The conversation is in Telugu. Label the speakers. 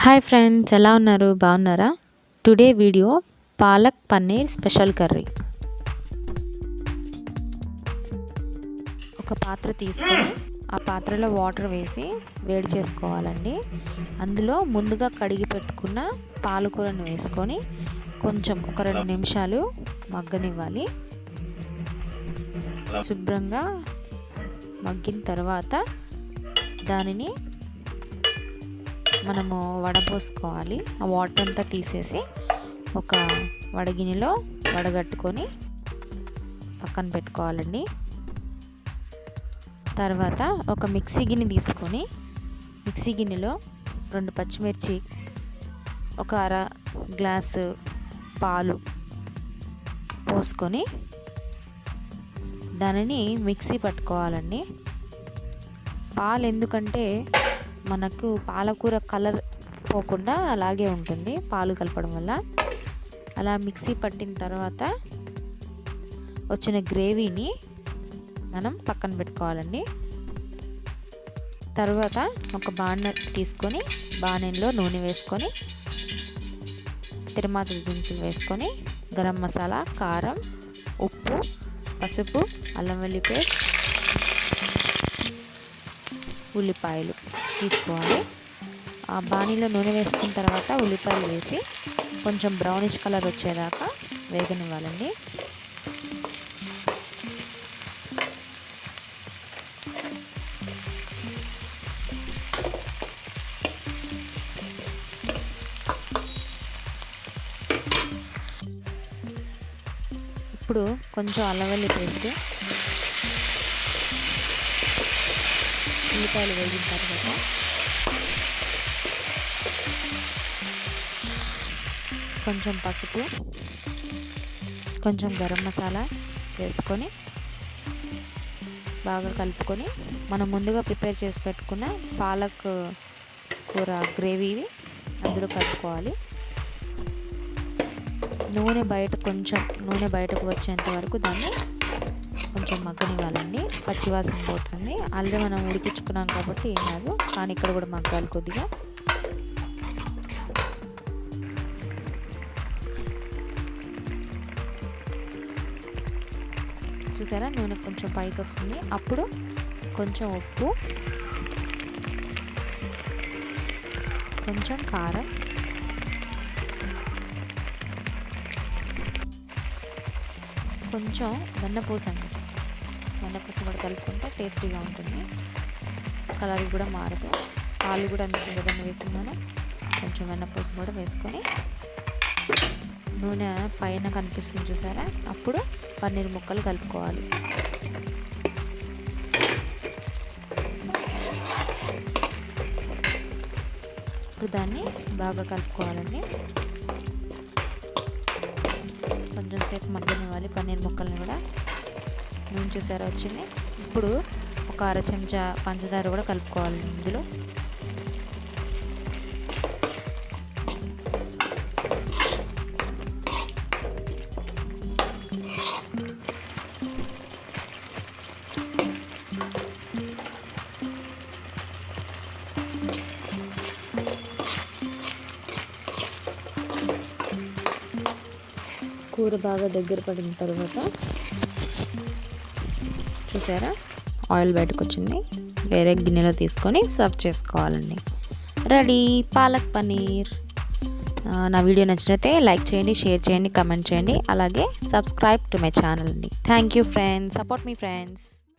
Speaker 1: హాయ్ ఫ్రెండ్స్, ఎలా ఉన్నారు? బాగున్నారా? Today video palak paneer special curry. ఒక పాత్ర తీసుకొని ఆ పాత్రలో వాటర్ వేసి వేడి చేసుకోవాలండి. అందులో ముందుగా కడిగి పెట్టుకున్న పాలకూరను వేసుకొని కొంచెం ఒక 2 నిమిషాలు మగ్గనివ్వాలి. శుభ్రంగా మగ్గిన తర్వాత దానిని మనము వడపోసుకోవాలి. ఆ వాటర్ అంతా తీసేసి ఒక వడగిన్నెలో వడగట్టుకొని పక్కన పెట్టుకోవాలండి. తర్వాత ఒక మిక్సీ గిన్నె తీసుకొని మిక్సీ గిన్నెలో 2 పచ్చిమిర్చి, ఒక అర గ్లాసు పాలు పోసుకొని దానిని మిక్సీ పట్టుకోవాలండి. పాలు ఎందుకంటే మనకు పాలకూర కలర్ పోకుండా అలాగే ఉంటుంది పాలు కలపడం వల్ల. అలా మిక్సీ పట్టిన తర్వాత వచ్చిన గ్రేవీని మనం పక్కన పెట్టుకోవాలండి. తర్వాత ఒక బాణె తీసుకొని బాణెలో నూనె వేసుకొని తిరుమాత దినుసులు వేసుకొని గరం మసాలా, కారం, ఉప్పు, పసుపు, అల్లం వెల్లుల్లి పేస్ట్, ఉల్లిపాయలు తీసుకోవాలి. ఆ బాణీలో నూనె వేసుకున్న తర్వాత ఉల్లిపాయలు వేసి కొంచెం బ్రౌనిష్ కలర్ వచ్చేదాకా వేగనివ్వాలండి. ఇప్పుడు కొంచెం అల్లం వెల్లుల్లి పేస్ట్, ఉల్లిపాయలు వేగిన తర్వాత కొంచెం పసుపు, కొంచెం గరం మసాలా వేసుకొని బాగా కలుపుకొని మనం ముందుగా ప్రిపేర్ చేసి పెట్టుకున్న పాలక్ కూర గ్రేవీ అందులో కలుపుకోవాలి. నూనె బయటకు వచ్చేంత వరకు దాన్ని కొంచెం మగ్గనివ్వాలండి. పచ్చివాసన పోతుంది. ఆల్రెడీ మనం ఉడికించుకున్నాం కాబట్టి ఏం కాదు, కానీ ఇక్కడ కూడా మగ్గాలి కొద్దిగా. చూసారా, నూనె కొంచెం పైకి వస్తుంది. అప్పుడు కొంచెం ఉప్పు, కొంచెం కారం, కొంచెం వెన్నపూస కూడా కలుపుకుంటే టేస్టీగా ఉంటుంది. కలర్ కూడా మారదు. పాలు కూడా అందుకు విధంగా వేసుకున్నాను. కొంచెం వెన్నపూస కూడా వేసుకొని నూనె పైన కనిపిస్తుంది చూసారా, అప్పుడు పన్నీర్ ముక్కలు కలుపుకోవాలి. ఇప్పుడు దాన్ని బాగా కలుపుకోవాలండి. కొంచెం సేపు మగ్గనివ్వాలి పన్నీర్ ముక్కల్ని కూడా. నూనె చూసారా వచ్చింది. ఇప్పుడు ఒక అర చెంచా పంచదార కూడా కలుపుకోవాలి ఇందులో. కూర బాగా దగ్గర పడిన తర్వాత చూసారా, ఆయిల్ బయటకు వచ్చింది. వేరే గిన్నెలో తీసుకొని సర్వ్ చేసుకోవాలండి. రెడీ పాలక్ పనీర్. నా వీడియో నచ్చినైతే లైక్ చేయండి, షేర్ చేయండి, కమెంట్ చేయండి. అలాగే సబ్స్క్రైబ్ టు మై ఛానల్ అండి. Thank you friends, support me friends.